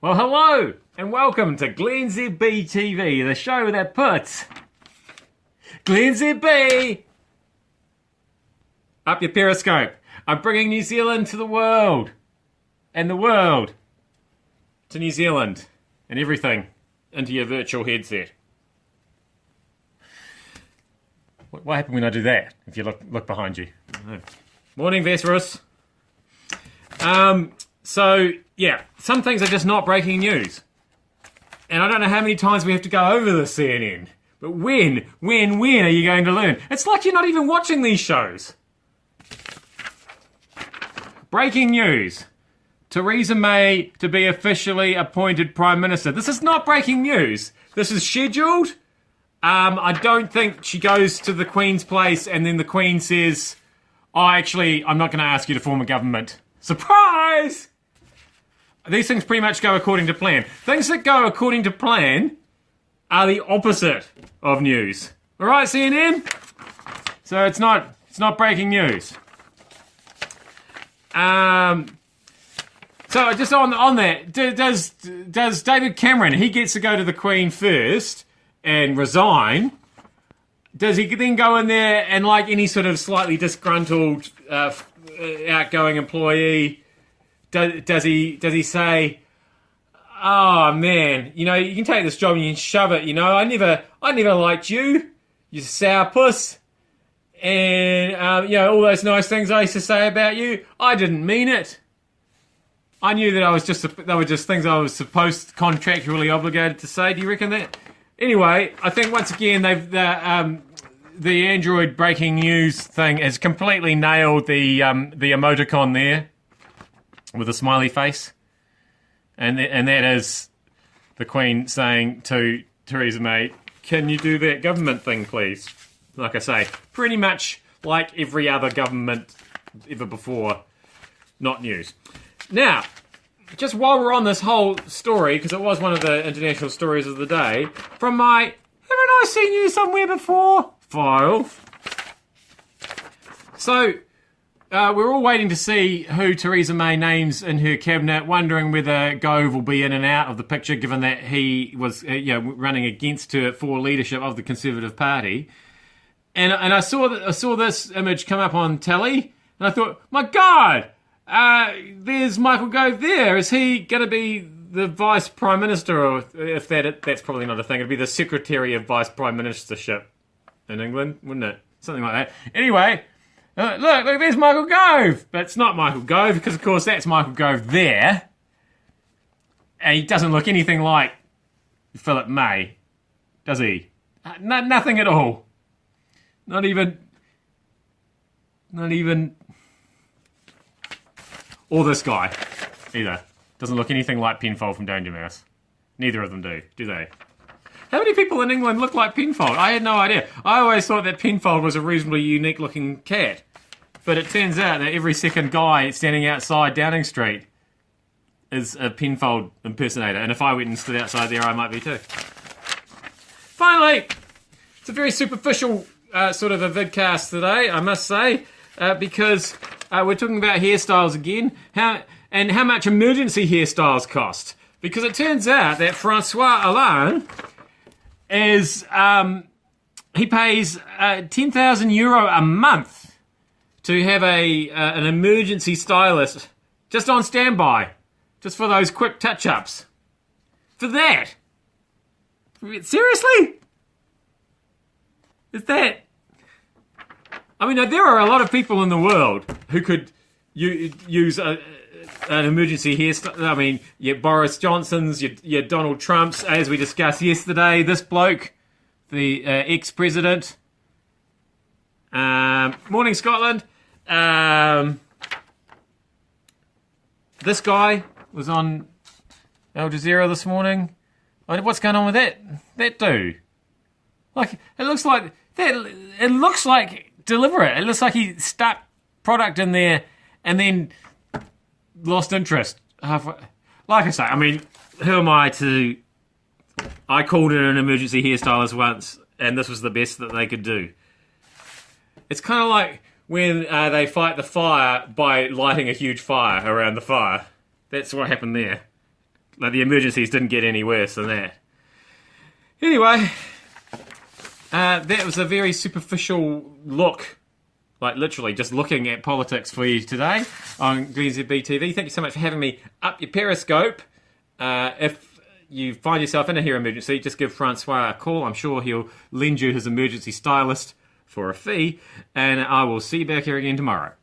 Well, hello and welcome to glennzb TV, the show that puts glennzb up your Periscope. I'm bringing New Zealand to the world, and the world to New Zealand, and everything into your virtual headset. What happened when I do that? If you look behind you. Morning, Vesrus. So, yeah, some things are just not breaking news. And I don't know how many times we have to go over this, CNN. But when are you going to learn? It's like you're not even watching these shows. Breaking news. Theresa May to be officially appointed Prime Minister. This is not breaking news. This is scheduled. I don't think she goes to the Queen's place and then the Queen says, oh, actually, I'm not going to ask you to form a government. Surprise! These things pretty much go according to plan. Things that go according to plan are the opposite of news. All right, CNN? So it's not breaking news. So just on that, does David Cameron, he gets to go to the Queen first and resign. Does he then go in there and, like any sort of slightly disgruntled outgoing employee, does he say, oh man, you know, you can take this job and you can shove it, you know, I never liked you sourpuss, and you know, all those nice things I used to say about you, I didn't mean it. I knew that they were just things I was contractually obligated to say. Do you reckon that? Anyway, I think once again the Android breaking news thing has completely nailed the emoticon there with a smiley face, and that is the Queen saying to Theresa May, "Can you do that government thing, please?" Like I say, pretty much like every other government ever before. Not news. Now, just while we're on this whole story, because it was one of the international stories of the day, from my "haven't I seen you somewhere before?" file. So, we're all waiting to see who Theresa May names in her cabinet, wondering whether Gove will be in and out of the picture, given that he was running against her for leadership of the Conservative Party. And I saw this image come up on telly, and I thought, my God, there's Michael Gove there. Is he going to be the Vice Prime Minister, or if that's probably not a thing, it'd be the Secretary of Vice Prime Ministership in England, wouldn't it? Something like that. Anyway, look, there's Michael Gove. But it's not Michael Gove, because of course that's Michael Gove there. And he doesn't look anything like Philip May, does he? Nothing at all. Not even... Or this guy, either. Doesn't look anything like Penfold from Danger Mouse. Neither of them do they? How many people in England look like Penfold? I had no idea. I always thought that Penfold was a reasonably unique-looking cat. But it turns out that every second guy standing outside Downing Street is a Penfold impersonator. And if I went and stood outside there, I might be too. Finally, it's a very superficial sort of a vidcast today, I must say, because we're talking about hairstyles again, how much emergency hairstyles cost. Because it turns out that Francois Hollande is, he pays €10,000 a month to have an emergency stylist just on standby, just for those quick touch-ups. For that. Seriously? Is that... I mean, there are a lot of people in the world who could use an emergency hairstyle. I mean, your Boris Johnsons, your Donald Trumps, as we discussed yesterday. This bloke, the ex-president. Morning, Scotland. This guy was on Al Jazeera this morning. What's going on with that dude? Like, it looks like that. It looks like deliberate. It looks like he stuck product in there and then lost interest. Like I say, I mean, who am I to... I called in an emergency hairstylist once, and this was the best that they could do. It's kind of like when they fight the fire by lighting a huge fire around the fire. That's what happened there. Like, the emergencies didn't get any worse than that. Anyway, that was a very superficial look, like literally just looking at politics for you today on glennzb TV. Thank you so much for having me up your Periscope. If you find yourself in a hair emergency, just give Francois a call. I'm sure he'll lend you his emergency stylist for a fee, and I will see you back here again tomorrow.